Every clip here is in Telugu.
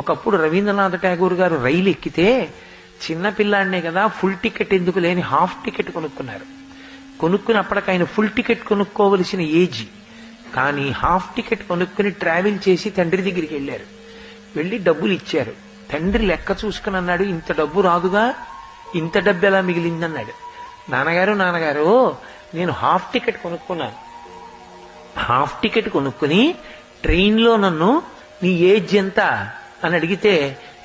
ఒకప్పుడు రవీంద్రనాథ్ ఠాగూర్ గారు రైలు ఎక్కితే చిన్నపిల్లాడినే కదా, ఫుల్ టికెట్ ఎందుకు లేని హాఫ్ టికెట్ కొనుక్కున్నారు. కొనుక్కున్నప్పటికి ఆయన ఫుల్ టికెట్ కొనుక్కోవలసిన ఏజ్, కానీ హాఫ్ టికెట్ కొనుక్కుని ట్రావెల్ చేసి తండ్రి దగ్గరికి వెళ్ళారు. వెళ్ళి డబ్బులు ఇచ్చారు. తండ్రి లెక్క చూసుకుని అన్నాడు, ఇంత డబ్బు రాదుగా, ఇంత డబ్బు ఎలా మిగిలిందన్నాడు. నాన్నగారు నేను హాఫ్ టికెట్ కొనుక్కున్నాను. హాఫ్ టికెట్ కొనుక్కుని ట్రైన్లో నన్ను నీ ఏజ్ ఎంత అని అడిగితే,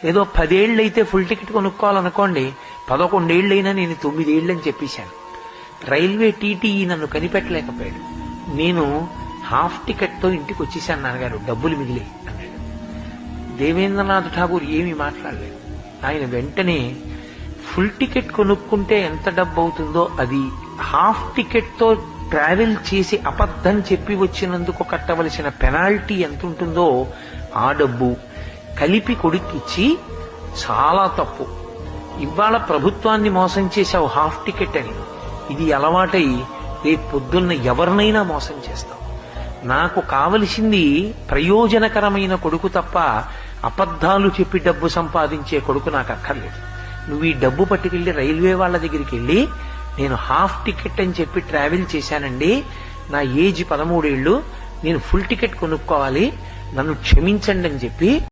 ఏదో 10 ఏళ్ళు అయితే ఫుల్ టికెట్ కొనుక్కోవాలనుకోండి, 11 ఏళ్ళైనా నేను 9 ఏళ్ళు అని చెప్పేశాను. రైల్వే టీటీఈ నన్ను కనిపెట్టలేకపోయాడు. నేను హాఫ్ టికెట్ తో ఇంటికి వచ్చేసాను నాన్నగారు, డబ్బులు మిగిలి అన్నాడు. దేవేంద్రనాథ్ ఠాగూర్ ఏమీ మాట్లాడలేదు. ఆయన వెంటనే ఫుల్ టికెట్ కొనుక్కుంటే ఎంత డబ్బు అవుతుందో అది, హాఫ్ టికెట్ తో ట్రావెల్ చేసి అబద్ధం చెప్పి వచ్చినందుకు కట్టవలసిన పెనాల్టీ ఎంత ఉంటుందో ఆ డబ్బు కలిపి కొడుక్కిచ్చి, చాలా తప్పు, ఇవాళ ప్రభుత్వాన్ని మోసం చేశావు హాఫ్ టికెట్ అని, ఇది అలవాటై రేపు పొద్దున్న ఎవరినైనా మోసం చేస్తావు. నాకు కావలసింది ప్రయోజనకరమైన కొడుకు తప్ప అబద్ధాలు చెప్పి డబ్బు సంపాదించే కొడుకు నాకు అక్కర్లేదు. నువ్వు ఈ డబ్బు పట్టుకెళ్లి రైల్వే వాళ్ళ దగ్గరికి వెళ్ళి, నేను హాఫ్ టికెట్ అని చెప్పి ట్రావెల్ చేశానండి, నా ఏజ్ 13 ఏళ్ళు, నేను ఫుల్ టికెట్ కొనుక్కోవాలి, నన్ను క్షమించండి అని చెప్పి